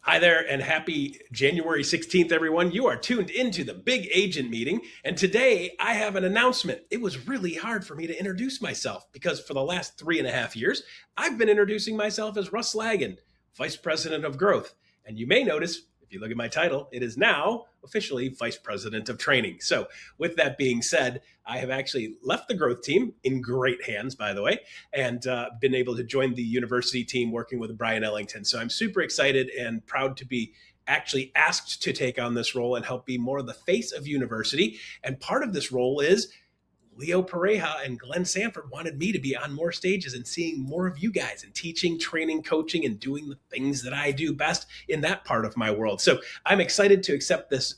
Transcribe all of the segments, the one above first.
Hi there, and happy January 16th, everyone. You are tuned into the Big Agent Meeting, and today I have an announcement. It was really hard for me to introduce myself because for the last 3.5 years, I've been introducing myself as Russ Laggan, Vice President of Growth. And you may notice, if you look at my title, it is now officially Vice President of Training. So with that being said, I have actually left the growth team in great hands, by the way, and been able to join the university team working with Brian Ellington. So I'm super excited and proud to be actually asked to take on this role and help be more of the face of university. And part of this role is Leo Pareja and Glenn Sanford wanted me to be on more stages and seeing more of you guys and teaching, training, coaching, and doing the things that I do best in that part of my world. So I'm excited to accept this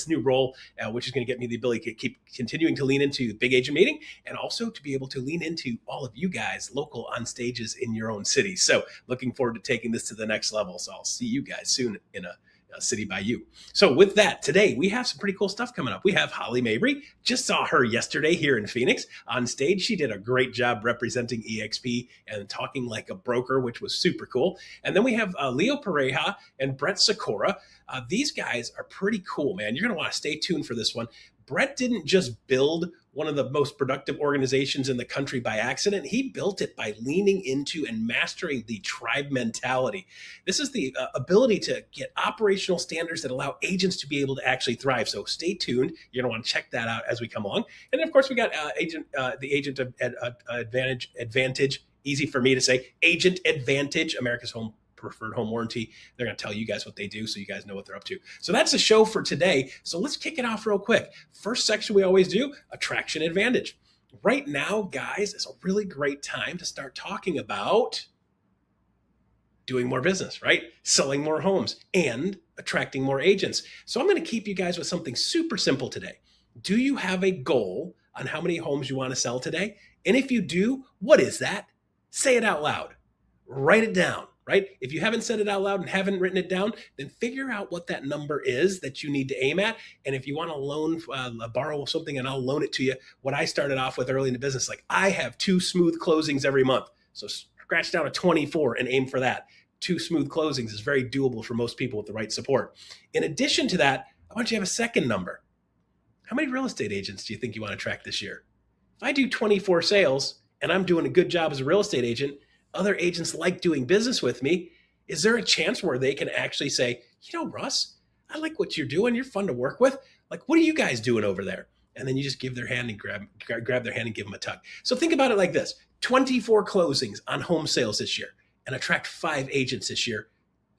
new role, which is going to get me the ability to keep continuing to lean into the Big Agent Meeting and also to be able to lean into all of you guys local on stages in your own city. So looking forward to taking this to the next level. So I'll see you guys soon in a city by you. So with that, today we have some pretty cool stuff coming up. We have Holly Mabery. Just saw her yesterday here in Phoenix on stage. She did a great job representing EXP and talking like a broker, which was super cool. And then we have Leo Pareja and Brett Sikora. These guys are pretty cool, man. You're going to want to stay tuned for this one. Brett didn't just build one of the most productive organizations in the country by accident. He built it by leaning into and mastering the tribe mentality. This is the ability to get operational standards that allow agents to be able to actually thrive. So stay tuned. You're going to want to check that out as we come along. And then, of course, we got the Agent Advantage, easy for me to say, Agent Advantage, America's preferred home warranty. They're going to tell you guys what they do so you guys know what they're up to. So that's the show for today. So let's kick it off real quick. First section we always do, attraction advantage. Right now, guys, is a really great time to start talking about doing more business, right? Selling more homes and attracting more agents. So I'm going to keep you guys with something super simple today. Do you have a goal on how many homes you want to sell today? And if you do, what is that? Say it out loud. Write it down. Right? If you haven't said it out loud and haven't written it down, then figure out what that number is that you need to aim at. And if you want to borrow something and I'll loan it to you, what I started off with early in the business, like I have 2 smooth closings every month. So scratch down a 24 and aim for that. 2 smooth closings is very doable for most people with the right support. In addition to that, I want you to have a second number. How many real estate agents do you think you want to attract this year? If I do 24 sales and I'm doing a good job as a real estate agent, other agents like doing business with me, is there a chance where they can actually say, you know, Russ, I like what you're doing. You're fun to work with. Like, what are you guys doing over there? And then you just give their hand and grab their hand and give them a tug. So think about it like this, 24 closings on home sales this year and attract 5 agents this year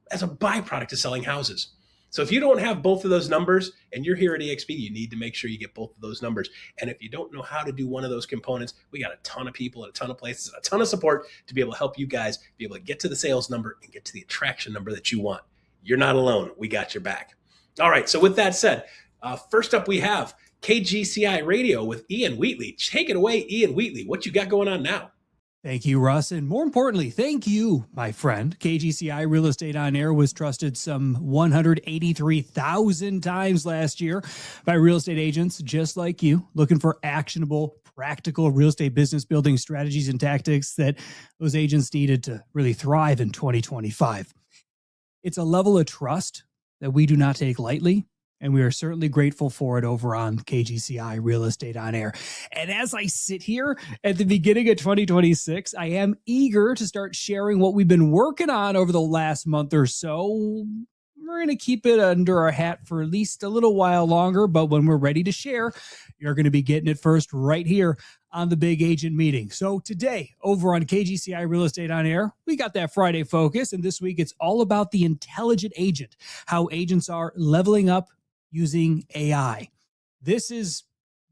as a byproduct of selling houses. So if you don't have both of those numbers and you're here at EXP, you need to make sure you get both of those numbers. And if you don't know how to do one of those components, we got a ton of people at a ton of places, a ton of support to be able to help you guys be able to get to the sales number and get to the attraction number that you want. You're not alone. We got your back. All right. So with that said, first up we have KGCI Radio with Ian Wheatley. Take it away, Ian Wheatley. What you got going on now? Thank you, Russ. And more importantly, thank you, my friend. KGCI Real Estate On Air was trusted some 183,000 times last year by real estate agents just like you, looking for actionable, practical real estate business building strategies and tactics that those agents needed to really thrive in 2025. It's a level of trust that we do not take lightly, and we are certainly grateful for it over on KGCI Real Estate On Air. And as I sit here at the beginning of 2026, I am eager to start sharing what we've been working on over the last month or so. We're going to keep it under our hat for at least a little while longer, but when we're ready to share, you're going to be getting it first right here on the Big Agent Meeting. So today, over on KGCI Real Estate On Air, we got that Friday focus, and this week it's all about the intelligent agent, how agents are leveling up using AI. This is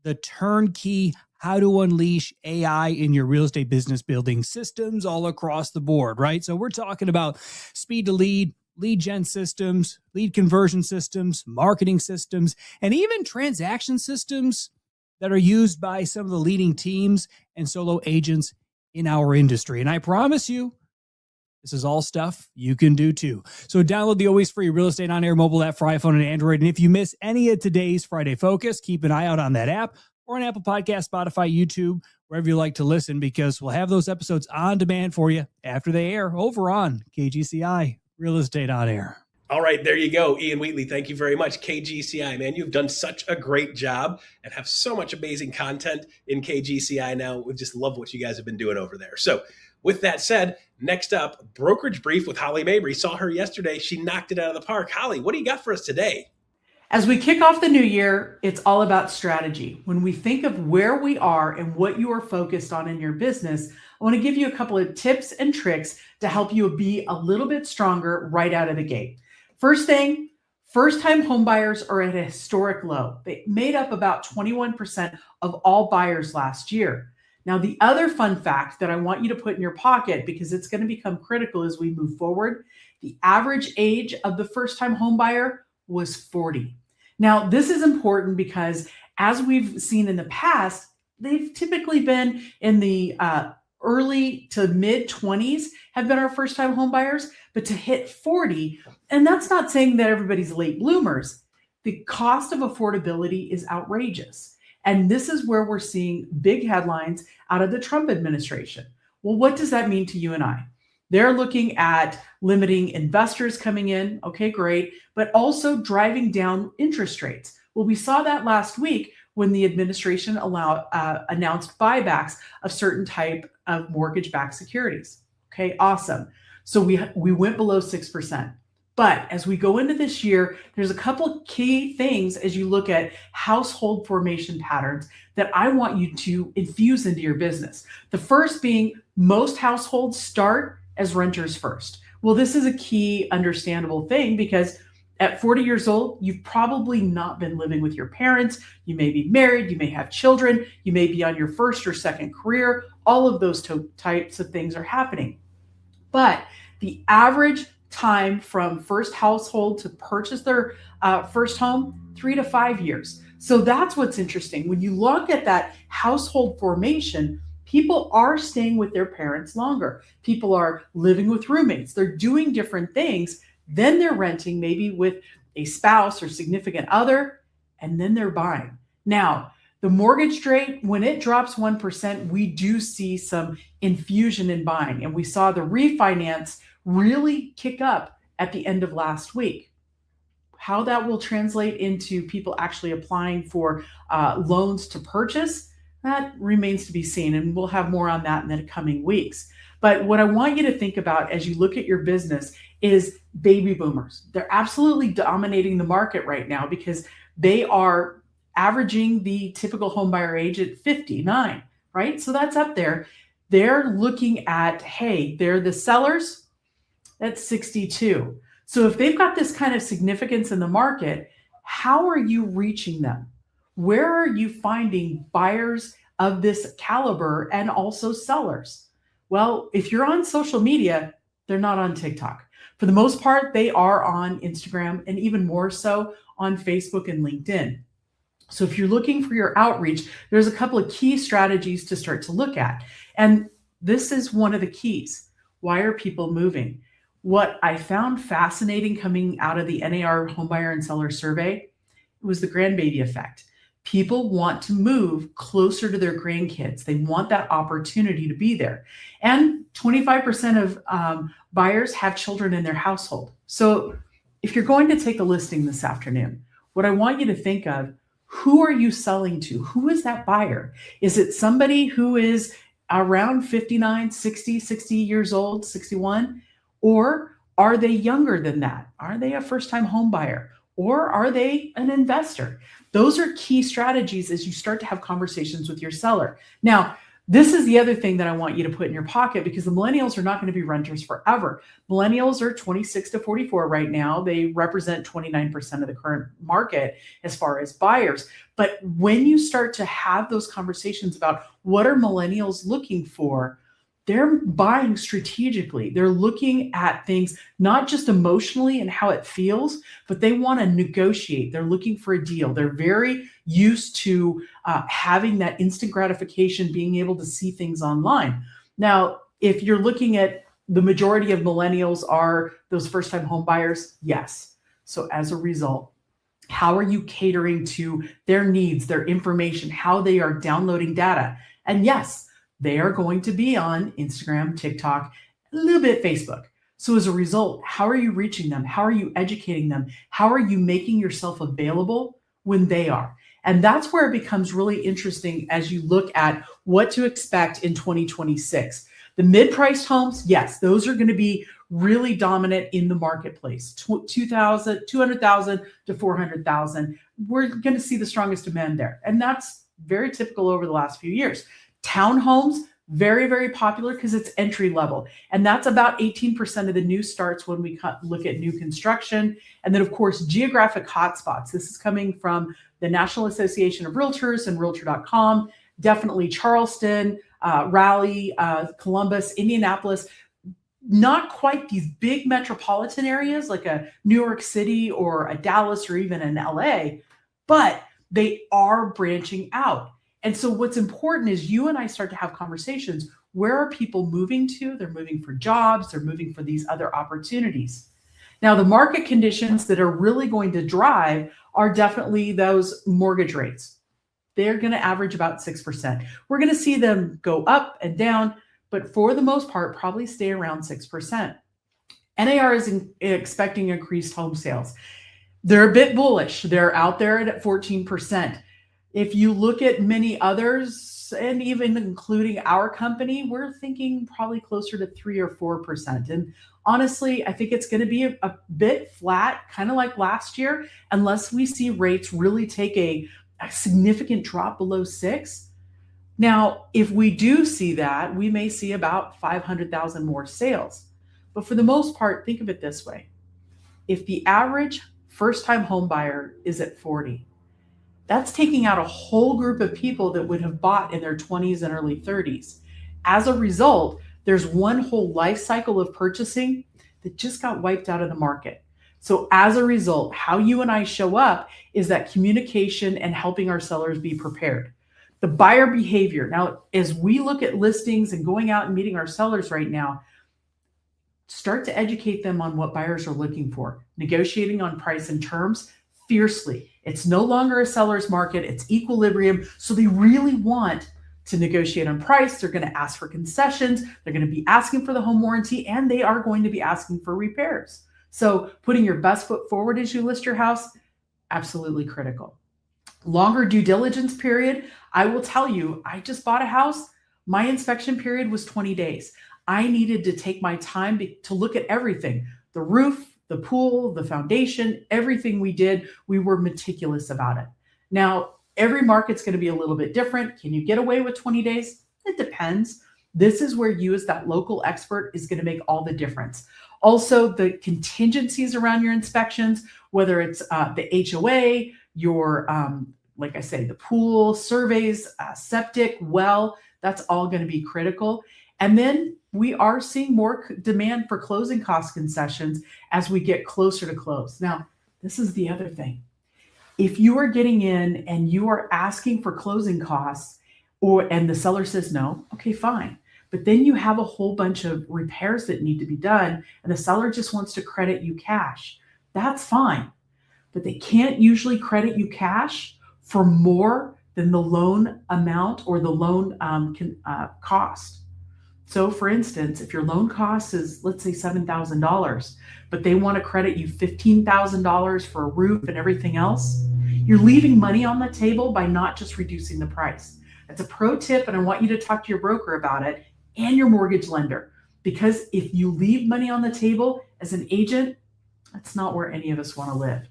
the turnkey how to unleash AI in your real estate business building systems all across the board, right? So we're talking about speed to lead, lead gen systems, lead conversion systems, marketing systems, and even transaction systems that are used by some of the leading teams and solo agents in our industry. And I promise you, this is all stuff you can do too. So download the always free Real Estate On Air mobile app for iPhone and Android. And if you miss any of today's Friday Focus, keep an eye out on that app or on Apple Podcasts, Spotify, YouTube, wherever you like to listen, because we'll have those episodes on demand for you after they air over on KGCI Real Estate On Air. All right, there you go. Ian Wheatley, thank you very much. KGCI, man, you've done such a great job and have so much amazing content in KGCI now. We just love what you guys have been doing over there. So with that said, next up, Brokerage Brief with Holly Mabery. Saw her yesterday. She knocked it out of the park. Holly, what do you got for us today? As we kick off the new year, it's all about strategy. When we think of where we are and what you are focused on in your business, I want to give you a couple of tips and tricks to help you be a little bit stronger right out of the gate. First thing, first-time homebuyers are at a historic low. They made up about 21% of all buyers last year. Now, the other fun fact that I want you to put in your pocket, because it's going to become critical as we move forward, the average age of the first-time homebuyer was 40. Now, this is important because as we've seen in the past, they've typically been in the early to mid 20s have been our first time home buyers, but to hit 40, and that's not saying that everybody's late bloomers, the cost of affordability is outrageous. And this is where we're seeing big headlines out of the Trump administration. Well, what does that mean to you and I? They're looking at limiting investors coming in. Okay, great. But also driving down interest rates. Well, we saw that last week when the administration announced buybacks of certain type of mortgage-backed securities. Okay, awesome. So we went below 6%. But as we go into this year, there's a couple of key things as you look at household formation patterns that I want you to infuse into your business. The first being most households start as renters first. Well, this is a key understandable thing because at 40 years old, you've probably not been living with your parents. You may be married, you may have children, you may be on your first or second career. All of those types of things are happening. But the average time from first household to purchase their first home, 3 to 5 years. So that's what's interesting. When you look at that household formation, people are staying with their parents longer. People are living with roommates. They're doing different things. Then they're renting maybe with a spouse or significant other, and then they're buying. Now, the mortgage rate, when it drops 1%, we do see some infusion in buying. And we saw the refinance really kick up at the end of last week. How that will translate into people actually applying for loans to purchase, that remains to be seen. And we'll have more on that in the coming weeks. But what I want you to think about as you look at your business is baby boomers. They're absolutely dominating the market right now because they are averaging the typical home buyer age at 59, right? So that's up there. They're looking at, hey, they're the sellers at 62. So if they've got this kind of significance in the market, how are you reaching them? Where are you finding buyers of this caliber and also sellers? Well, if you're on social media, they're not on TikTok. For the most part, they are on Instagram and even more so on Facebook and LinkedIn. So if you're looking for your outreach, there's a couple of key strategies to start to look at. And this is one of the keys. Why are people moving? What I found fascinating coming out of the NAR Homebuyer and Seller Survey was the Grandbaby Effect. People want to move closer to their grandkids. They want that opportunity to be there. And 25% of buyers have children in their household. So if you're going to take a listing this afternoon, what I want you to think of, who are you selling to? Who is that buyer? Is it somebody who is around 59, 60 years old, 61? Or are they younger than that? Are they a first-time home buyer? Or are they an investor? Those are key strategies as you start to have conversations with your seller. Now, this is the other thing that I want you to put in your pocket because the millennials are not going to be renters forever. Millennials are 26 to 44 right now. They represent 29% of the current market as far as buyers. But when you start to have those conversations about what are millennials looking for, they're buying strategically. They're looking at things not just emotionally and how it feels, but they want to negotiate. They're looking for a deal. They're very used to having that instant gratification, being able to see things online. Now, if you're looking at the majority of millennials are those first-time home buyers, yes. So as a result, how are you catering to their needs, their information, how they are downloading data? And yes, they are going to be on Instagram, TikTok, a little bit Facebook. So as a result, how are you reaching them? How are you educating them? How are you making yourself available when they are? And that's where it becomes really interesting as you look at what to expect in 2026. The mid-priced homes, yes, those are going to be really dominant in the marketplace. 200,000 to 400,000. We're going to see the strongest demand there. And that's very typical over the last few years. Townhomes, very, very popular because it's entry level. And that's about 18% of the new starts when we look at new construction. And then, of course, geographic hotspots. This is coming from the National Association of Realtors and Realtor.com. Definitely Charleston, Raleigh, Columbus, Indianapolis. Not quite these big metropolitan areas like a New York City or a Dallas or even an LA, but they are branching out. And so what's important is you and I start to have conversations. Where are people moving to? They're moving for jobs. They're moving for these other opportunities. Now, the market conditions that are really going to drive are definitely those mortgage rates. They're going to average about 6%. We're going to see them go up and down, but for the most part, probably stay around 6%. NAR is expecting increased home sales. They're a bit bullish. They're out there at 14%. If you look at many others, and even including our company, we're thinking probably closer to 3 or 4%. And honestly, I think it's going to be a bit flat, kind of like last year, unless we see rates really take a significant drop below 6. Now, if we do see that, we may see about 500,000 more sales. But for the most part, think of it this way. If the average first-time home buyer is at 40, that's taking out a whole group of people that would have bought in their 20s and early 30s. As a result, there's one whole life cycle of purchasing that just got wiped out of the market. So as a result, how you and I show up is that communication and helping our sellers be prepared. The buyer behavior. Now, as we look at listings and going out and meeting our sellers right now, start to educate them on what buyers are looking for, negotiating on price and terms fiercely. It's no longer a seller's market, it's equilibrium. So they really want to negotiate on price. They're going to ask for concessions. They're going to be asking for the home warranty, and they are going to be asking for repairs. So putting your best foot forward as you list your house, absolutely critical. Longer due diligence period. I will tell you, I just bought a house. My inspection period was 20 days. I needed to take my time to look at everything, the roof, the pool, the foundation, everything we did, we were meticulous about it. Now, every market's going to be a little bit different. Can you get away with 20 days? It depends. This is where you as that local expert is going to make all the difference. Also, the contingencies around your inspections, whether it's the HOA, your, like I say, the pool, surveys, septic, well, that's all going to be critical. And then we are seeing more demand for closing cost concessions as we get closer to close. Now, this is the other thing. If you are getting in and you are asking for closing costs, and the seller says no, okay, fine. But then you have a whole bunch of repairs that need to be done, and the seller just wants to credit you cash. That's fine. But they can't usually credit you cash for more than the loan amount or the loan cost. So for instance, if your loan cost is, let's say $7,000, but they want to credit you $15,000 for a roof and everything else, you're leaving money on the table by not just reducing the price. That's a pro tip, and I want you to talk to your broker about it and your mortgage lender, because if you leave money on the table as an agent, that's not where any of us want to live.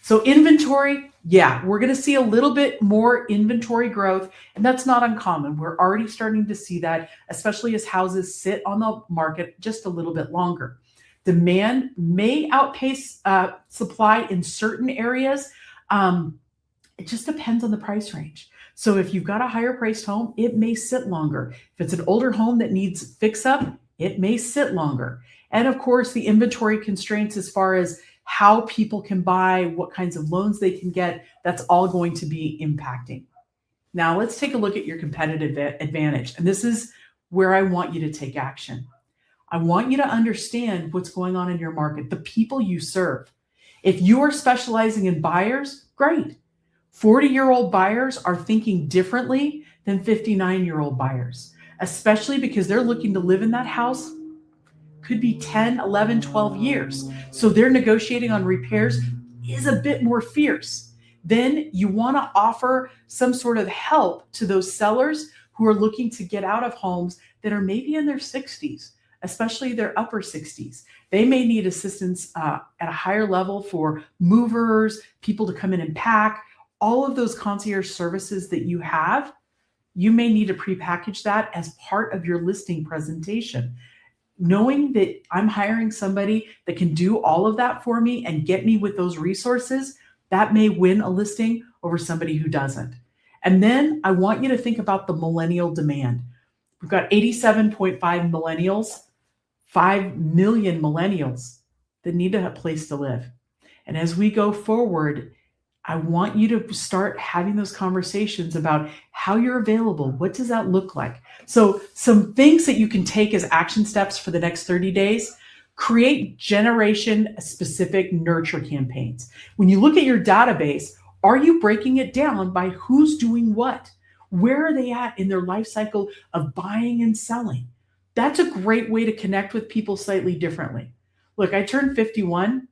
So inventory, yeah, we're going to see a little bit more inventory growth, and that's not uncommon. We're already starting to see that, especially as houses sit on the market just a little bit longer. Demand may outpace supply in certain areas. It just depends on the price range. So if you've got a higher priced home, it may sit longer. If it's an older home that needs fix up, it may sit longer. And of course, the inventory constraints as far as how people can buy, what kinds of loans they can get, that's all going to be impacting. Now let's take a look at your competitive advantage. And this is where I want you to take action. I want you to understand what's going on in your market, the people you serve. If you are specializing in buyers, great. 40-year-old buyers are thinking differently than 59-year-old buyers, especially because they're looking to live in that house could be 10, 11, 12 years. So their negotiating on repairs is a bit more fierce. Then you want to offer some sort of help to those sellers who are looking to get out of homes that are maybe in their 60s, especially their upper 60s. They may need assistance at a higher level for movers, people to come in and pack, all of those concierge services that you have. You may need to prepackage that as part of your listing presentation. Knowing that I'm hiring somebody that can do all of that for me and get me with those resources, that may win a listing over somebody who doesn't. And then I want you to think about the millennial demand. We've got 87.5 millennials, 5 million millennials that need a place to live. And as we go forward, I want you to start having those conversations about how you're available. What does that look like? So some things that you can take as action steps for the next 30 days, create generation specific nurture campaigns. When you look at your database, are you breaking it down by who's doing what? Where are they at in their life cycle of buying and selling? That's a great way to connect with people slightly differently. Look, I turned 51.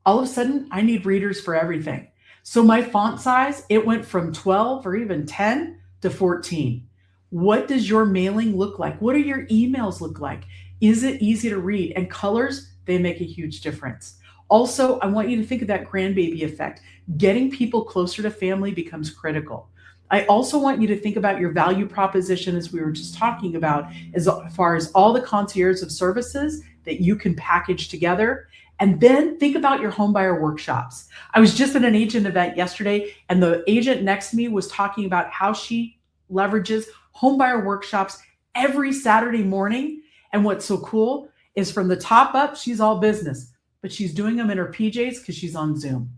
All of a sudden, I need readers for everything. So my font size, it went from 12 or even 10 to 14. What does your mailing look like? What do your emails look like? Is it easy to read? And colors, they make a huge difference. Also, I want you to think of that grandbaby effect. Getting people closer to family becomes critical. I also want you to think about your value proposition, as we were just talking about, as far as all the concierge of services that you can package together. And then think about your homebuyer workshops. I was just at an agent event yesterday, and the agent next to me was talking about how she leverages homebuyer workshops every Saturday morning. And what's so cool is from the top up, she's all business, but she's doing them in her PJs because she's on Zoom.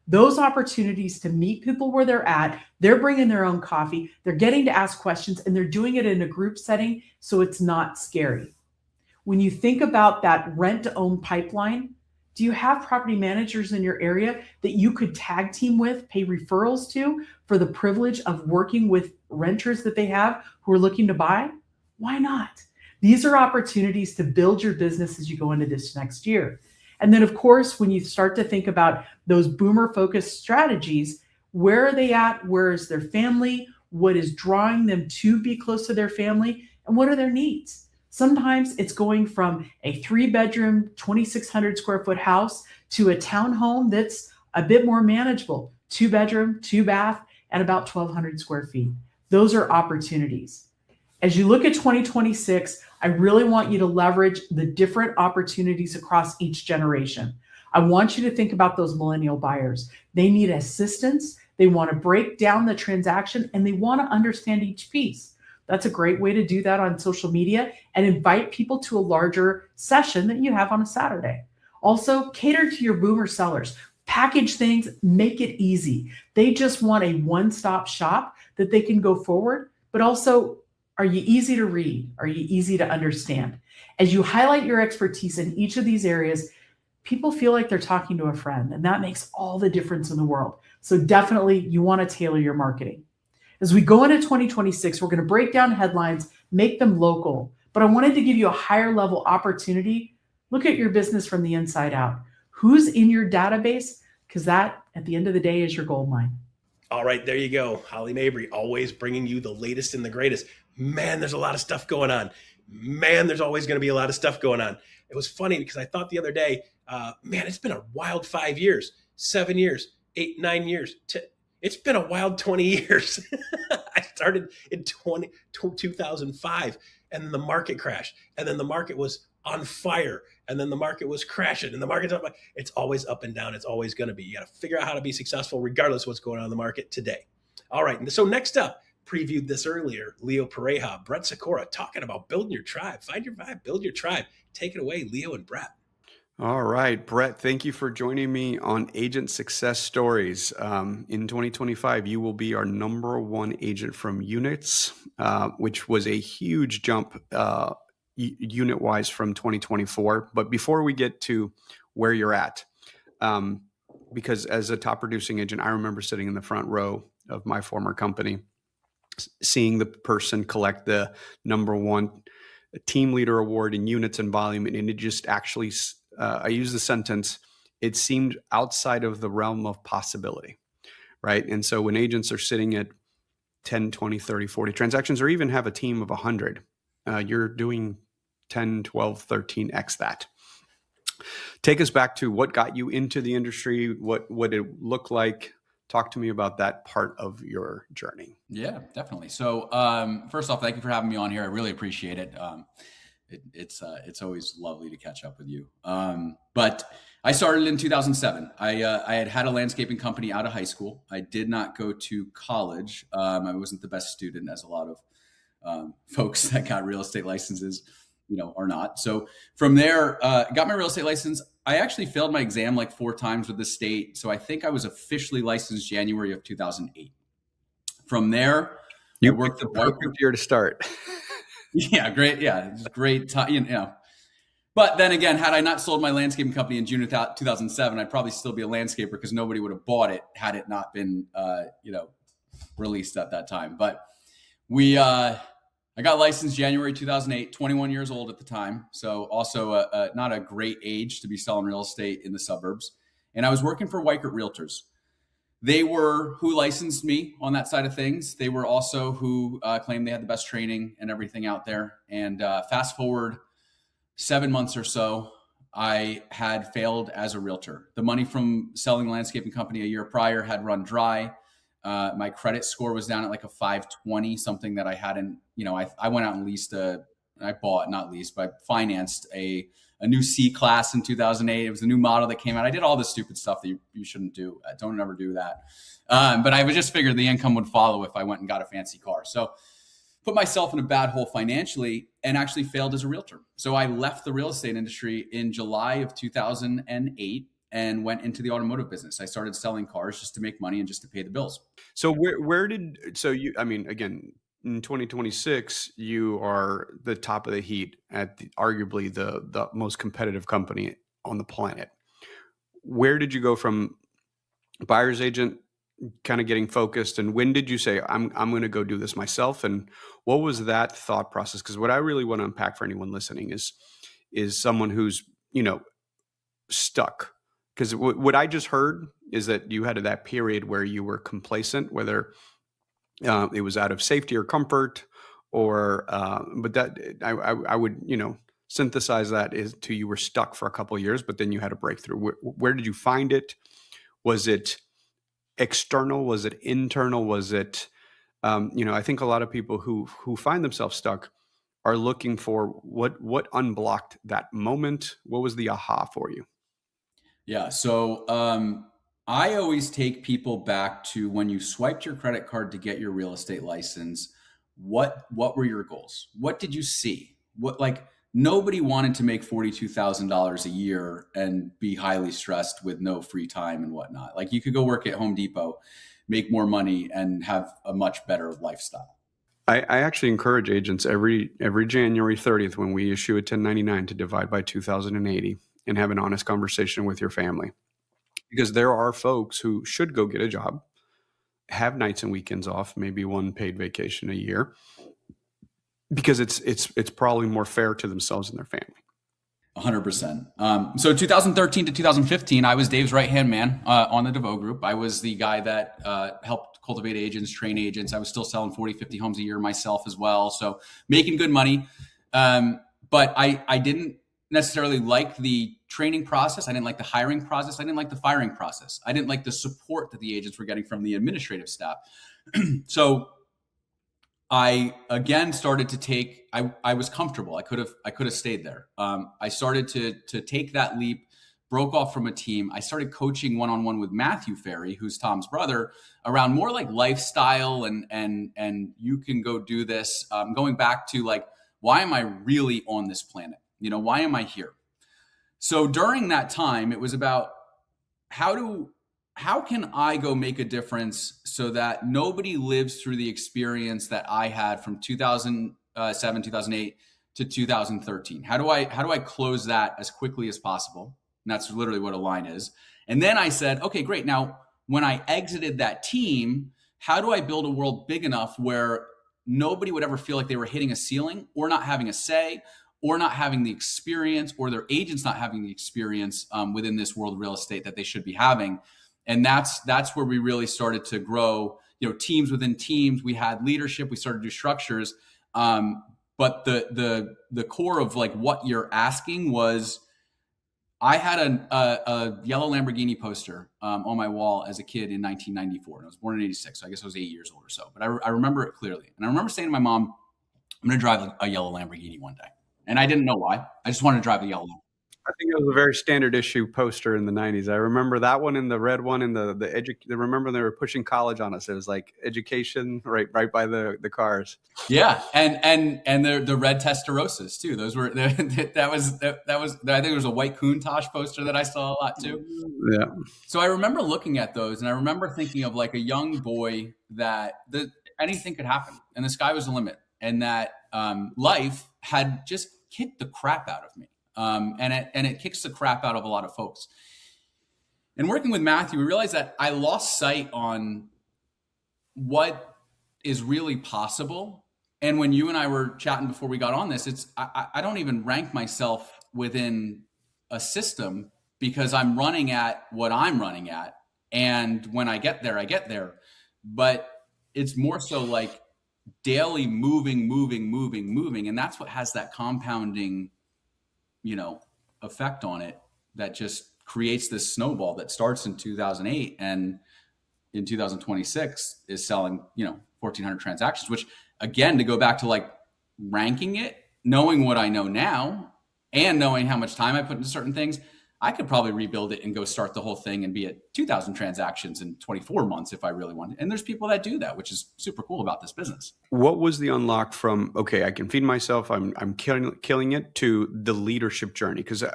Those opportunities to meet people where they're at, they're bringing their own coffee, they're getting to ask questions, and they're doing it in a group setting, so it's not scary. When you think about that rent-to-own pipeline, do you have property managers in your area that you could tag team with, pay referrals to for the privilege of working with renters that they have who are looking to buy? Why not? These are opportunities to build your business as you go into this next year. And then, of course, when you start to think about those boomer-focused strategies, where are they at? Where is their family? What is drawing them to be close to their family? And what are their needs? Sometimes it's going from a 3-bedroom, 2,600 square foot house to a townhome that's a bit more manageable, 2-bedroom, 2-bath, and about 1,200 square feet. Those are opportunities. As you look at 2026, I really want you to leverage the different opportunities across each generation. I want you to think about those millennial buyers. They need assistance. They want to break down the transaction, and they want to understand each piece. That's a great way to do that on social media and invite people to a larger session that you have on a Saturday. Also, cater to your boomer sellers. Package things, make it easy. They just want a one-stop shop that they can go forward, but also, are you easy to read? Are you easy to understand? As you highlight your expertise in each of these areas, people feel like they're talking to a friend, and that makes all the difference in the world. So definitely, you want to tailor your marketing. As we go into 2026, we're going to break down headlines, make them local. But I wanted to give you a higher level opportunity. Look at your business from the inside out. Who's in your database? Because that, at the end of the day, is your gold mine. All right, there you go. Holly Mabery, always bringing you the latest and the greatest. Man, there's a lot of stuff going on. Man, there's always going to be a lot of stuff going on. It was funny because I thought the other day, man, it's been a wild 5 years, 7 years, 8, 9 years. It's been a wild 20 years. I started in 2005, and then the market crashed, and then the market was on fire, and then the market was crashing, and the market's up. It's always up and down. It's always going to be. You got to figure out how to be successful regardless of what's going on in the market today. All right, so next up, previewed this earlier, Leo Pareja, Brett Sikora, talking about building your tribe. Find your vibe, build your tribe. Take it away, Leo and Brett. All right, Brett, thank you for joining me on Agent Success Stories. In 2025, you will be our #1 agent from units, which was a huge jump unit-wise from 2024. But before we get to where you're at, because as a top producing agent, I remember sitting in the front row of my former company, seeing the person collect the #1 team leader award in units and volume, and it just actually, I use the sentence, it seemed outside of the realm of possibility, right? And so when agents are sitting at 10, 20, 30, 40 transactions, or even have a team of 100, you're doing 10, 12, 13x that. Take us back to what got you into the industry, what it looked like. Talk to me about that part of your journey. Yeah, definitely. So first off, thank you for having me on here. I really appreciate it. It's always lovely to catch up with you. But I started in 2007. I had a landscaping company out of high school. I did not go to college. I wasn't the best student, as a lot of folks that got real estate licenses, are not. So from there, got my real estate license. I actually failed my exam like 4 times with the state. So I think I was officially licensed January of 2008. From there, you I worked the perfect year to start. Yeah, great. Yeah, it's great time. But then again, had I not sold my landscaping company in June of 2007, I'd probably still be a landscaper because nobody would have bought it had it not been, released at that time. But I got licensed January 2008, 21 years old at the time. So also not a great age to be selling real estate in the suburbs. And I was working for Weichert Realtors. They were who licensed me on that side of things. They were also who claimed they had the best training and everything out there. And fast forward 7 months or so, I had failed as a realtor. The money from selling the landscaping company a year prior had run dry. My credit score was down at like a 520, something that I hadn't, I went out and financed a new C class in 2008. It was a new model that came out. I did all this stupid stuff that you shouldn't do. Don't ever do that. But I would just figured the income would follow if I went and got a fancy car. So put myself in a bad hole financially and actually failed as a realtor. So I left the real estate industry in July of 2008 and went into the automotive business. I started selling cars just to make money and just to pay the bills. So again, in 2026, you are the top of the heat at arguably the most competitive company on the planet. Where did you go from buyer's agent, kind of getting focused, and when did you say, I'm going to go do this myself? And what was that thought process? Because what I really want to unpack for anyone listening is someone who's, stuck. Because what I just heard is that you had that period where you were complacent, whether it was out of safety or comfort, or but that I would synthesize that is to you were stuck for a couple of years, but then you had a breakthrough. Where did you find it? Was it external? Was it internal? Was it I think a lot of people who find themselves stuck are looking for what unblocked that moment. What was the aha for you? Yeah. So I always take people back to when you swiped your credit card to get your real estate license. What were your goals? What did you see? Nobody wanted to make $42,000 a year and be highly stressed with no free time and whatnot. Like, you could go work at Home Depot, make more money, and have a much better lifestyle. I actually encourage agents every January 30th when we issue a 1099 to divide by 2,080 and have an honest conversation with your family. Because there are folks who should go get a job, have nights and weekends off, maybe one paid vacation a year, because it's probably more fair to themselves and their family. 100%. So 2013 to 2015, I was Dave's right-hand man on the DeVoe Group. I was the guy that helped cultivate agents, train agents. I was still selling 40, 50 homes a year myself as well. So making good money. But I didn't necessarily like the training process. I didn't like the hiring process. I didn't like the firing process. I didn't like the support that the agents were getting from the administrative staff. So I again started to take, I was comfortable. I could have stayed there. I started to take that leap, broke off from a team. I started coaching one-on-one with Matthew Ferry, who's Tom's brother, around more like lifestyle and you can go do this. Going back to like, why am I really on this planet? Why am I here? So during that time, it was about how can I go make a difference so that nobody lives through the experience that I had from 2007, 2008 to 2013? How do I close that as quickly as possible? And that's literally what a line is. And then I said, okay, great. Now, when I exited that team, how do I build a world big enough where nobody would ever feel like they were hitting a ceiling or not having a say or not having the experience, or their agents not having the experience within this world of real estate that they should be having. And that's where we really started to grow, teams within teams. We had leadership, we started to do structures. But the core of like what you're asking was, I had a yellow Lamborghini poster on my wall as a kid in 1994. And I was born in 86, so I guess I was 8 years old or so. But I remember it clearly. And I remember saying to my mom, I'm going to drive a yellow Lamborghini one day. And I didn't know why. I just wanted to drive a yellow Lamborghini. I think it was a very standard issue poster in the 90s. I remember that one and the red one and remember they were pushing college on us. It was like education right by the cars. Yeah. And the red Testarossas too. Those were, that was, I think there was a white Countach poster that I saw a lot too. Yeah. So I remember looking at those and I remember thinking of like a young boy that anything could happen and the sky was the limit, and that life had just kicked the crap out of me. And it kicks the crap out of a lot of folks. And working with Matthew, we realized that I lost sight on what is really possible. And when you and I were chatting before we got on this, I don't even rank myself within a system because I'm running at what I'm running at. And when I get there, I get there. But it's more so like daily moving. And that's what has that compounding effect on it that just creates this snowball that starts in 2008 and in 2026 is selling, 1,400 transactions, which again, to go back to like ranking it, knowing what I know now and knowing how much time I put into certain things, I could probably rebuild it and go start the whole thing and be at 2,000 transactions in 24 months if I really wanted. And there's people that do that, which is super cool about this business. What was the unlock from, okay, I can feed myself, I'm killing it, to the leadership journey? Because and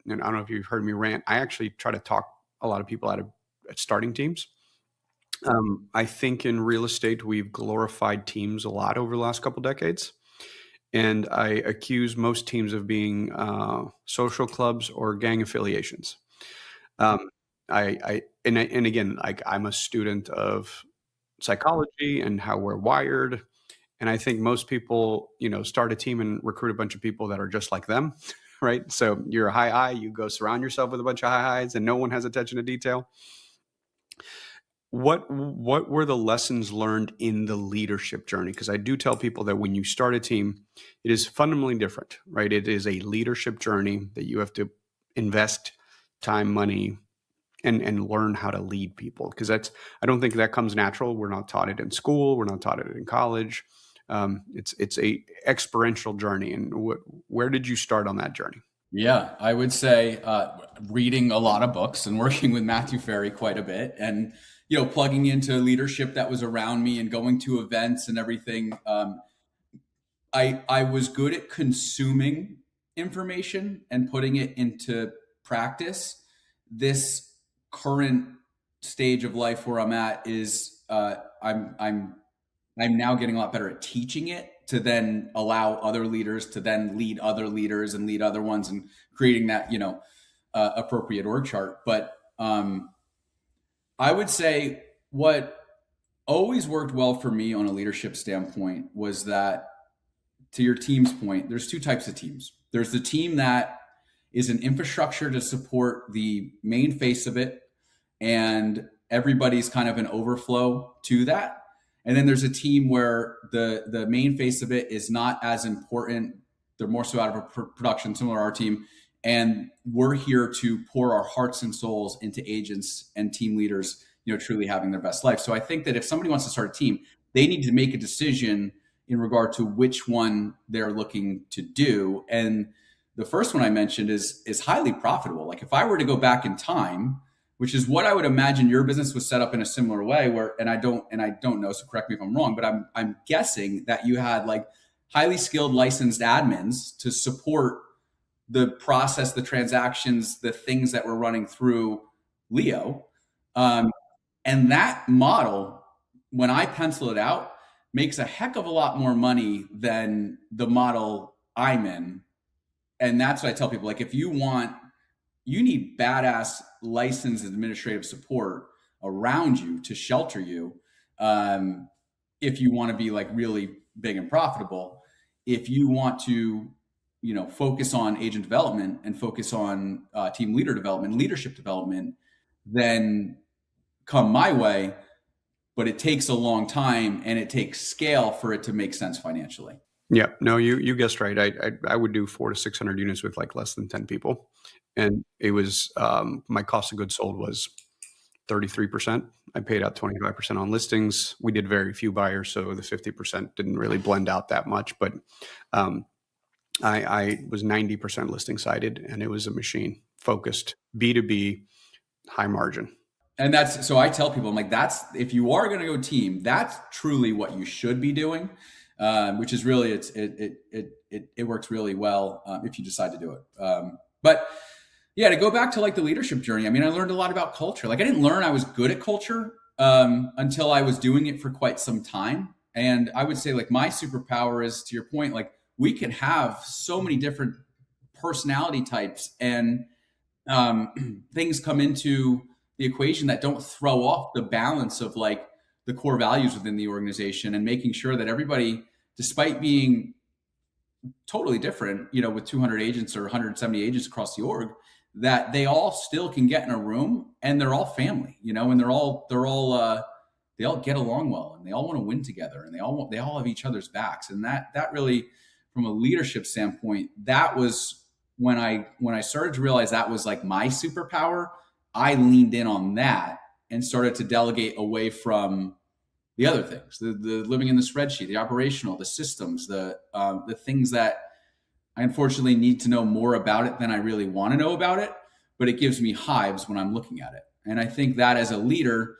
I don't know if you've heard me rant. I actually try to talk a lot of people out of starting teams. I think in real estate, we've glorified teams a lot over the last couple of decades. And I accuse most teams of being social clubs or gang affiliations. And again, like I'm a student of psychology and how we're wired. And I think most people, start a team and recruit a bunch of people that are just like them, right? So you're a high I, you go surround yourself with a bunch of high highs and no one has attention to detail. What were the lessons learned in the leadership journey? Because I do tell people that when you start a team, it is fundamentally different, right? It is a leadership journey that you have to invest time, money, and learn how to lead people. Because I don't think that comes natural. We're not taught it in school. We're not taught it in college. It's a experiential journey. And where did you start on that journey? Yeah, I would say reading a lot of books and working with Matthew Ferry quite a bit, and plugging into leadership that was around me and going to events and everything. I was good at consuming information and putting it into practice. This current stage of life where I'm at is I'm now getting a lot better at teaching it to then allow other leaders to then lead other leaders and lead other ones, and creating that appropriate org chart. But I would say what always worked well for me on a leadership standpoint was that, to your team's point, there's two types of teams. There's the team that is an infrastructure to support the main face of it, and everybody's kind of an overflow to that. And then there's a team where the main face of it is not as important. They're more so out of a production, similar to our team. And we're here to pour our hearts and souls into agents and team leaders, truly having their best life. So I think that if somebody wants to start a team, they need to make a decision in regard to which one they're looking to do. And the first one I mentioned is highly profitable. Like if I were to go back in time, which is what I would imagine your business was set up in a similar way, where, and I don't know, so correct me if I'm wrong, but I'm guessing that you had like highly skilled licensed admins to support the process, the transactions, the things that were running through Leo. And that model, when I pencil it out, makes a heck of a lot more money than the model I'm in. And that's what I tell people, like, if you need badass licensed administrative support around you to shelter you. if you want to be like really big and profitable. If you want to, focus on agent development and focus on team leader development, leadership development, then come my way. But it takes a long time and it takes scale for it to make sense financially. Yeah, no, you guessed right. I would do 400 to 600 units with like less than 10 people. And it was, my cost of goods sold was 33%. I paid out 25% on listings. We did very few buyers, so the 50% didn't really blend out that much. But I was 90% listing sided, and it was a machine focused B2B, high margin. And that's, so I tell people, I'm like, that's, if you are going to go team, that's truly what you should be doing, which is really, it works really well if you decide to do it. But yeah, to go back to like the leadership journey, I mean, I learned a lot about culture. Like I didn't learn I was good at culture until I was doing it for quite some time. And I would say like my superpower is, to your point, like we can have so many different personality types and things come into the equation that don't throw off the balance of like the core values within the organization, and making sure that everybody, despite being totally different, with 200 agents or 170 agents across the org, that they all still can get in a room and they're all family, and they all get along well, and they all want to win together, and they all have each other's backs. And that really, from a leadership standpoint, that was when I started to realize that was like my superpower. I leaned in on that and started to delegate away from the other things, the living in the spreadsheet, the operational, the systems, the things that I unfortunately need to know more about it than I really want to know about it, but it gives me hives when I'm looking at it. And I think that as a leader,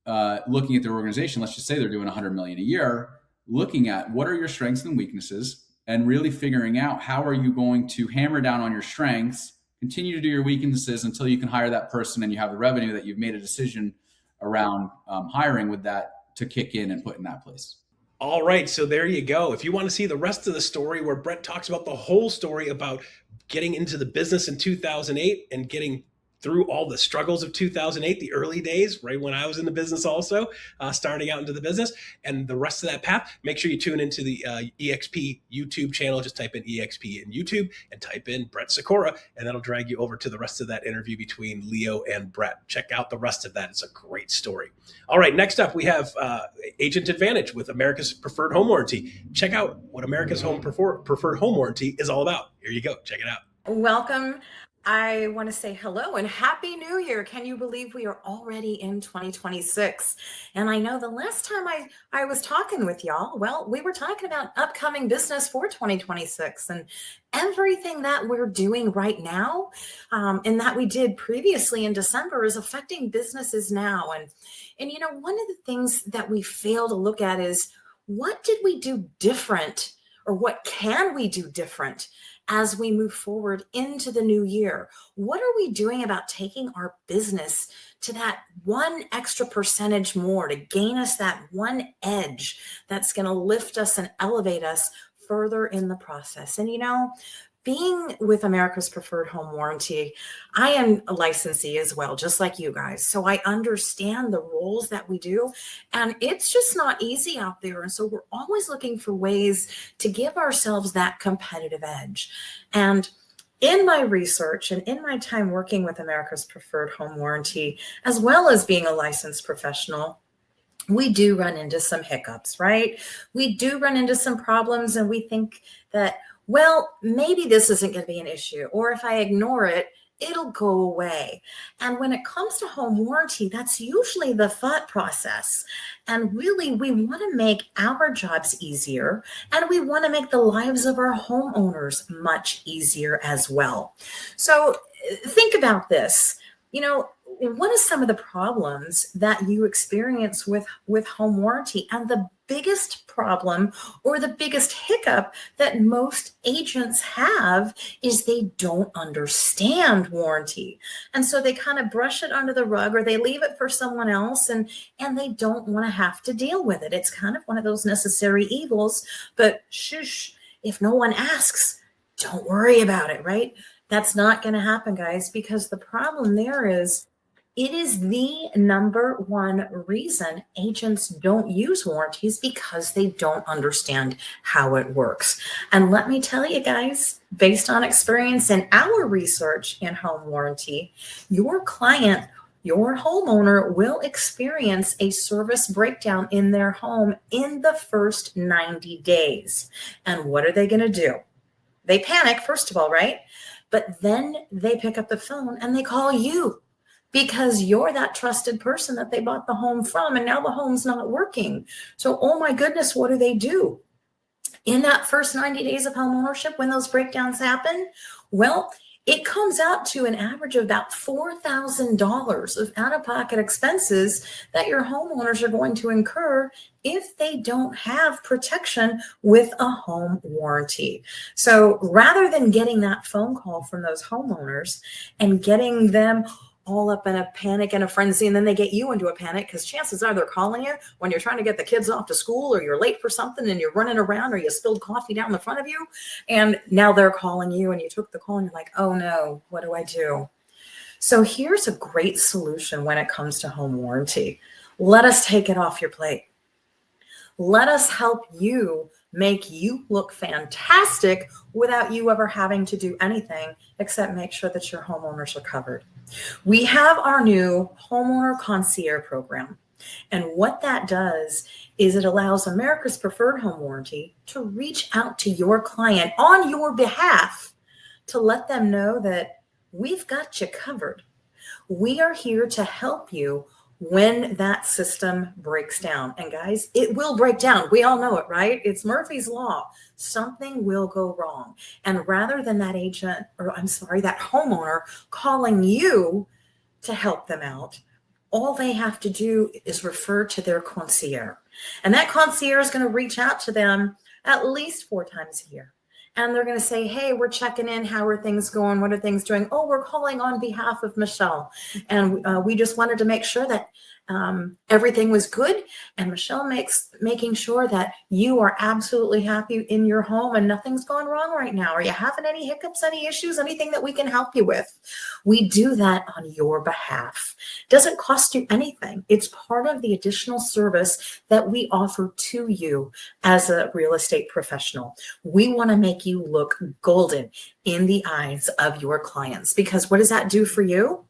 looking at their organization, let's just say they're doing 100 million a year, looking at what are your strengths and weaknesses, and really figuring out how are you going to hammer down on your strengths, continue to do your weaknesses until you can hire that person and you have the revenue that you've made a decision around hiring with that to kick in and put in that place. All right, so there you go. If you want to see the rest of the story where Brett talks about the whole story about getting into the business in 2008 and getting through all the struggles of 2008, the early days, right when I was in the business also, starting out into the business, and the rest of that path, make sure you tune into the EXP YouTube channel. Just type in EXP in YouTube and type in Brett Sikora, and that'll drag you over to the rest of that interview between Leo and Brett. Check out the rest of that. It's a great story. All right, next up, we have Agent Advantage with America's Preferred Home Warranty. Check out what America's Preferred Home Warranty is all about. Here you go. Check it out. Welcome. I want to say hello and Happy New Year. Can you believe we are already in 2026? And I know the last time I was talking with y'all, well, we were talking about upcoming business for 2026 and everything that we're doing right now and that we did previously in December is affecting businesses now. And one of the things that we fail to look at is what did we do different, or what can we do different as we move forward into the new year? What are we doing about taking our business to that one extra percentage more to gain us that one edge that's going to lift us and elevate us further in the process? And being with America's Preferred Home Warranty, I am a licensee as well, just like you guys. So I understand the roles that we do, and it's just not easy out there. And so we're always looking for ways to give ourselves that competitive edge. And in my research and in my time working with America's Preferred Home Warranty, as well as being a licensed professional, we do run into some hiccups, right? We do run into some problems, and we think that, well, maybe this isn't going to be an issue, or if I ignore it, it'll go away. And when it comes to home warranty, that's usually the thought process. And really, we want to make our jobs easier, and we want to make the lives of our homeowners much easier as well. So think about this. What are some of the problems that you experience with home warranty? And the biggest problem or the biggest hiccup that most agents have is they don't understand warranty. And so they kind of brush it under the rug, or they leave it for someone else, and they don't want to have to deal with it. It's kind of one of those necessary evils, but shush, if no one asks, don't worry about it, right? That's not going to happen, guys, because the problem there is It is the number one reason agents don't use warranties, because they don't understand how it works. And let me tell you guys, based on experience in our research in home warranty, your client, your homeowner will experience a service breakdown in their home in the first 90 days. And what are they going to do? They panic, first of all, right? But then they pick up the phone and they call you, because you're that trusted person that they bought the home from, and now the home's not working. So, oh my goodness, what do? In that first 90 days of home ownership, when those breakdowns happen, well, it comes out to an average of about $4,000 of out-of-pocket expenses that your homeowners are going to incur if they don't have protection with a home warranty. So rather than getting that phone call from those homeowners and getting them all up in a panic and a frenzy, and then they get you into a panic, because chances are they're calling you when you're trying to get the kids off to school, or you're late for something and you're running around, or you spilled coffee down the front of you, and now they're calling you and you took the call and you're like, oh no, what do I do? So here's a great solution when it comes to home warranty. Let us take it off your plate. Let us help you make you look fantastic without you ever having to do anything except make sure that your homeowners are covered. We have our new homeowner concierge program. And what that does is it allows America's Preferred Home Warranty to reach out to your client on your behalf to let them know that we've got you covered. We are here to help you when that system breaks down. And guys, it will break down. We all know it, right? It's Murphy's Law. Something will go wrong. And rather than that that homeowner calling you to help them out, all they have to do is refer to their concierge. And that concierge is going to reach out to them at least 4 times a year. And they're going to say, hey, we're checking in. How are things going? What are things doing? Oh, we're calling on behalf of Michelle. And we just wanted to make sure that everything was good. And Michelle making sure that you are absolutely happy in your home and nothing's gone wrong right now. Are you having any hiccups, any issues, anything that we can help you with? We do that on your behalf. It doesn't cost you anything. It's part of the additional service that we offer to you as a real estate professional. We want to make you look golden in the eyes of your clients, because what does that do for you?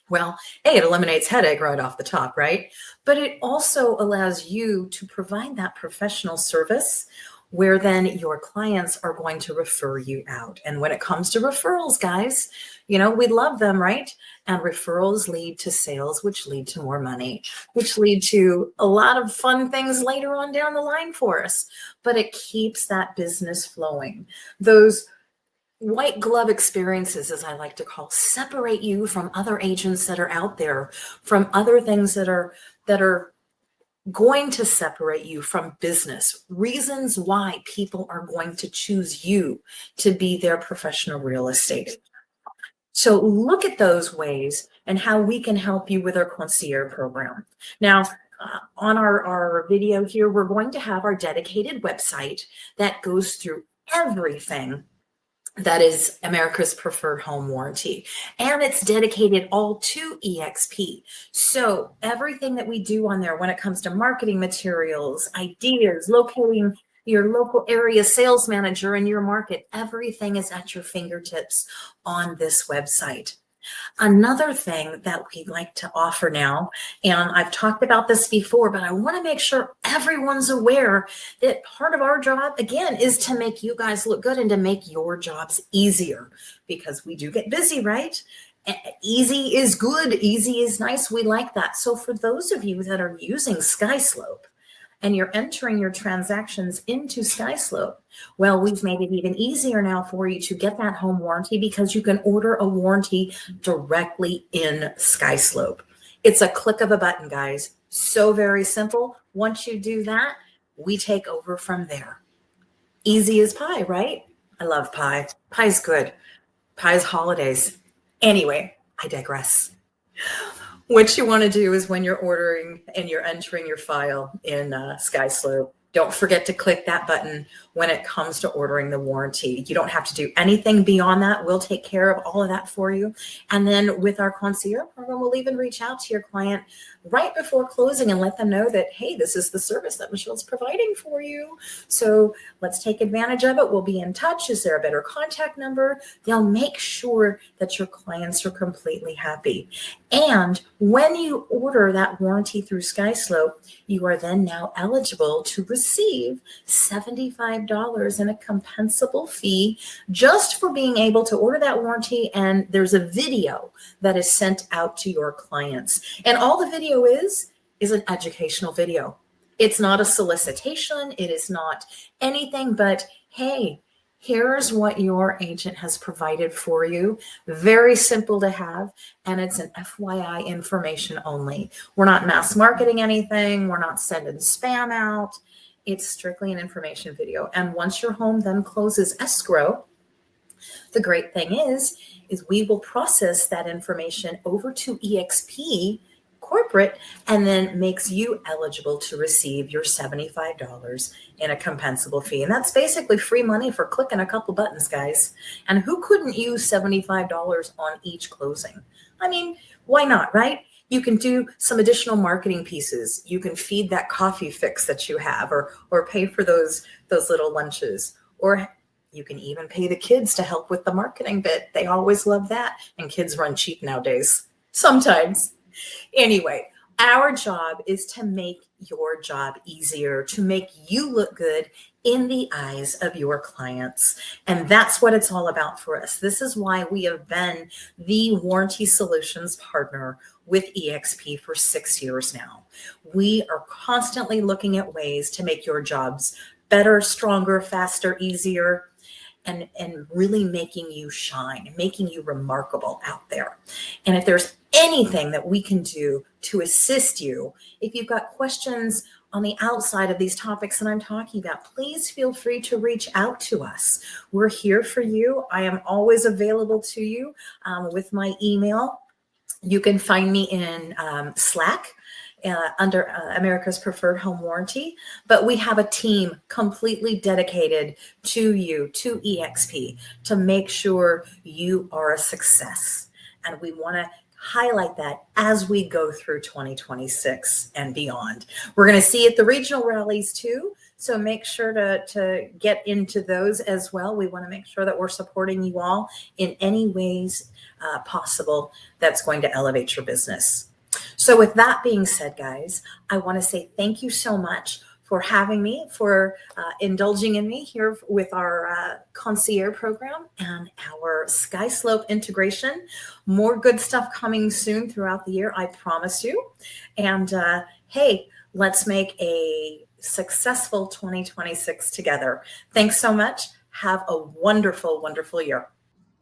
Well, it eliminates headache right off the top, right? But it also allows you to provide that professional service where then your clients are going to refer you out. And when it comes to referrals, guys, we love them, right? And referrals lead to sales, which lead to more money, which lead to a lot of fun things later on down the line for us. But it keeps that business flowing. Those white glove experiences, as I like to call, separate you from other agents that are out there, from other things that are going to separate you from business, reasons why people are going to choose you to be their professional real estate agent. So look at those ways and how we can help you with our concierge program. Now, on our video here, we're going to have our dedicated website that goes through everything that is America's Preferred Home Warranty. And it's dedicated all to EXP. So everything that we do on there when it comes to marketing materials, ideas, locating your local area sales manager in your market, everything is at your fingertips on this website. Another thing that we like to offer now, and I've talked about this before, but I want to make sure everyone's aware that part of our job, again, is to make you guys look good and to make your jobs easier, because we do get busy, right? Easy is good. Easy is nice. We like that. So for those of you that are using SkySlope, and you're entering your transactions into SkySlope, well, we've made it even easier now for you to get that home warranty, because you can order a warranty directly in SkySlope. It's a click of a button, guys. So very simple. Once you do that, we take over from there. Easy as pie, right? I love pie. Pie's good. Pie's holidays. Anyway, I digress. What you want to do is when you're ordering and you're entering your file in SkySlope, Don't forget to click that button when it comes to ordering the warranty. You don't have to do anything beyond that. We'll take care of all of that for you. And then with our concierge program, we'll even reach out to your client right before closing and let them know that, hey, this is the service that Michelle's providing for you. So let's take advantage of it. We'll be in touch. Is there a better contact number? They'll make sure that your clients are completely happy. And when you order that warranty through SkySlope, you are then now eligible to receive $75 in a compensable fee just for being able to order that warranty. And there's a video that is sent out to your clients. And all the video is an educational video. It's not a solicitation. It is not anything but, hey, here's what your agent has provided for you. Very simple to have. And it's an FYI information only. We're not mass marketing anything. We're not sending spam out. It's strictly an information video. And once your home then closes escrow, the great thing is we will process that information over to EXP corporate and then makes you eligible to receive your $75 in a compensable fee. And that's basically free money for clicking a couple buttons, guys. And who couldn't use $75 on each closing? I mean, why not, right? You can do some additional marketing pieces. You can feed that coffee fix that you have, or pay for those little lunches, or you can even pay the kids to help with the marketing bit. They always love that. And kids run cheap nowadays, sometimes. Anyway, our job is to make your job easier, to make you look good in the eyes of your clients. And that's what it's all about for us. This is why we have been the warranty solutions partner with EXP for 6 years now. We are constantly looking at ways to make your jobs better, stronger, faster, easier, and really making you shine, making you remarkable out there. And if there's anything that we can do to assist you, if you've got questions on the outside of these topics that I'm talking about, please feel free to reach out to us. We're here for you. I am always available to you with my email. You can find me in Slack under America's Preferred Home Warranty, but we have a team completely dedicated to you, to EXP, to make sure you are a success. And we want to highlight that as we go through 2026 and beyond. We're going to see at the regional rallies too, so make sure to get into those as well. We want to make sure that we're supporting you all in any ways possible that's going to elevate your business. So with that being said, guys, I want to say thank you so much for having me, for indulging in me here with our concierge program and our SkySlope integration. More good stuff coming soon throughout the year, I promise you. And hey, let's make a successful 2026 together. Thanks so much. Have a wonderful, wonderful year.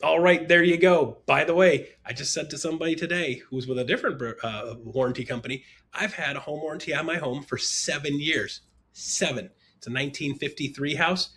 All right, there you go. By the way, I just said to somebody today who's with a different warranty company, I've had a home warranty on my home for 7 years. 7. It's a 1953 house.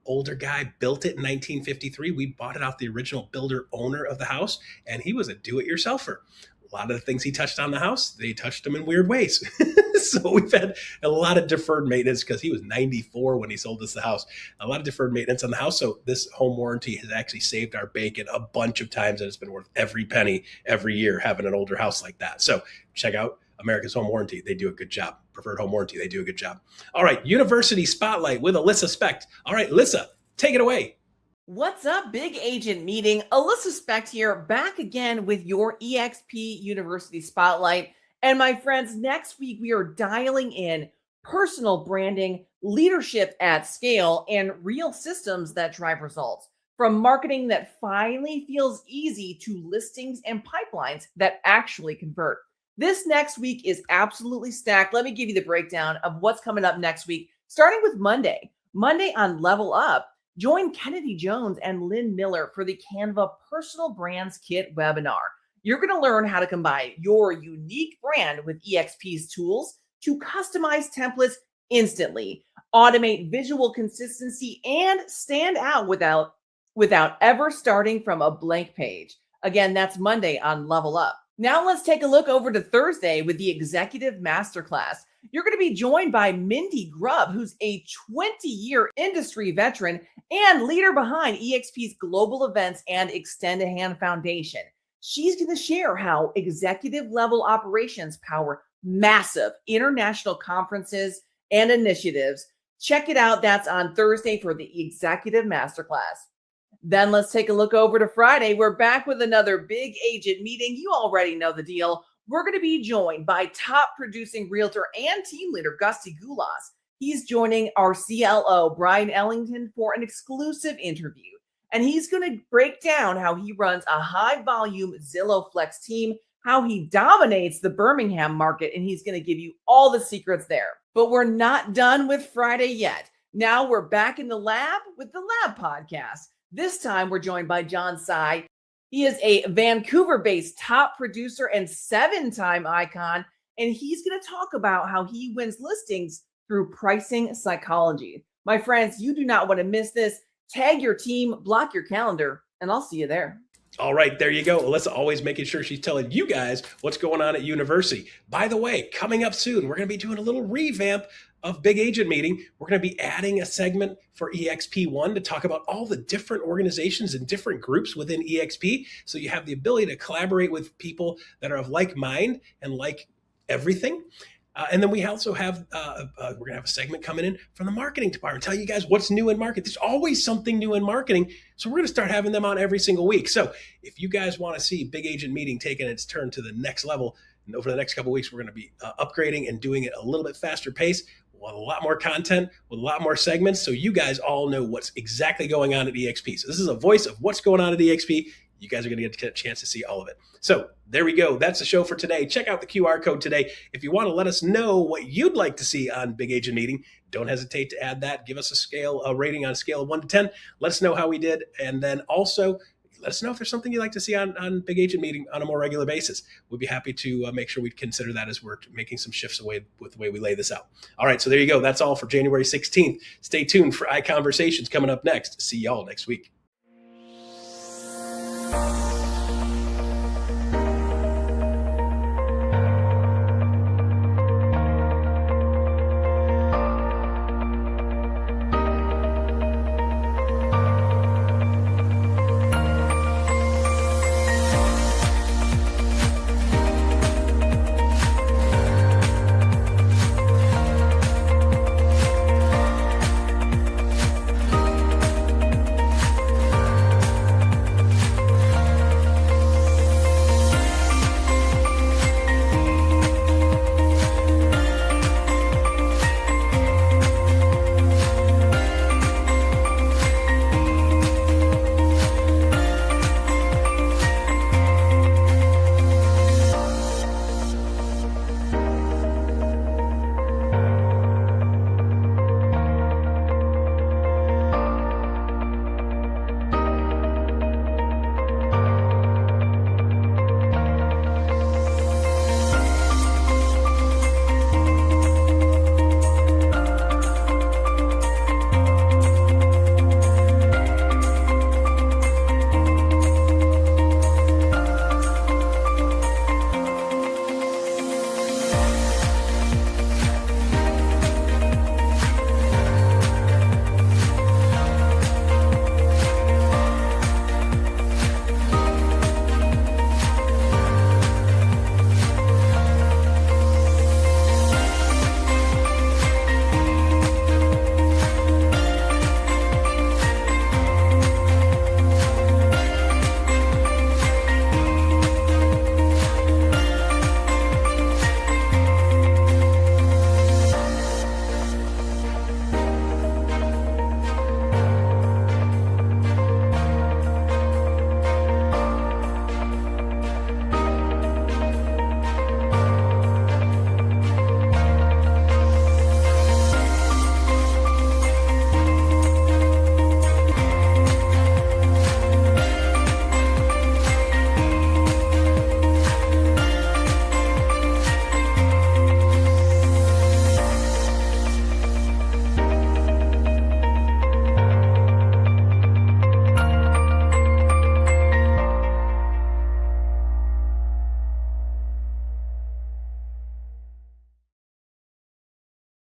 Older guy built it in 1953. We bought it off the original builder owner of the house, and he was a do-it-yourselfer. A lot of the things he touched on the house, they touched them in weird ways. So we've had a lot of deferred maintenance because he was 94 when he sold us the house. A lot of deferred maintenance on the house. So this home warranty has actually saved our bacon a bunch of times, and it's been worth every penny every year having an older house like that. So check out America's Home Warranty. They do a good job. Preferred Home Warranty. They do a good job. All right. University Spotlight with Alyssa Specht. All right, Alyssa, take it away. What's up, Big Agent Meeting? Alyssa Specht here, back again with your EXP University Spotlight. And my friends, next week we are dialing in personal branding, leadership at scale, and real systems that drive results. From marketing that finally feels easy to listings and pipelines that actually convert. This next week is absolutely stacked. Let me give you the breakdown of what's coming up next week, starting with Monday. Monday on Level Up, join Kennedy Jones and Lynn Miller for the Canva Personal Brands Kit webinar. You're going to learn how to combine your unique brand with EXP's tools to customize templates instantly, automate visual consistency, and stand out without ever starting from a blank page. Again, that's Monday on Level Up. Now let's take a look over to Thursday with the Executive Masterclass. You're going to be joined by Mindy Grubb, who's a 20-year industry veteran and leader behind EXP's global events and Extend a Hand Foundation. She's going to share how executive level operations power massive international conferences and initiatives. Check it out. That's on Thursday for the Executive Masterclass. Then let's take a look over to Friday. We're back with another big agent meeting. You already know the deal. We're going to be joined by top producing realtor and team leader, Gusty Gulas. He's joining our CLO, Brian Ellington, for an exclusive interview. And he's going to break down how he runs a high volume Zillow Flex team, how he dominates the Birmingham market, and he's going to give you all the secrets there. But we're not done with Friday yet. Now we're back in the lab with the Lab Podcast. This time we're joined by John Tsai. He is a Vancouver-based top producer and 7-time icon, and he's going to talk about how he wins listings through pricing psychology. My friends, you do not want to miss this. Tag your team, block your calendar, and I'll see you there. All right, there you go. Alyssa always making sure she's telling you guys what's going on at University. By the way, coming up soon, we're going to be doing a little revamp of Big Agent Meeting. We're going to be adding a segment for EXP1 to talk about all the different organizations and different groups within EXP. So you have the ability to collaborate with people that are of like mind and like everything. And then we also have, we're going to have a segment coming in from the marketing department, tell you guys what's new in market. There's always something new in marketing. So we're going to start having them on every single week. So if you guys want to see Big Agent Meeting taking its turn to the next level, and over the next couple of weeks, we're going to be upgrading and doing it a little bit faster pace. We'll have a lot more content with a lot more segments. So you guys all know what's exactly going on at EXP. So this is a voice of what's going on at EXP. You guys are going to get a chance to see all of it. So there we go. That's the show for today. Check out the QR code today. If you want to let us know what you'd like to see on Big Agent Meeting, don't hesitate to add that. Give us a rating on a scale of 1 to 10. Let us know how we did. And then also let us know if there's something you'd like to see on Big Agent Meeting on a more regular basis. We'll be happy to make sure we consider that as we're making some shifts away with the way we lay this out. All right. So there you go. That's all for January 16th. Stay tuned for iConversations coming up next. See y'all next week.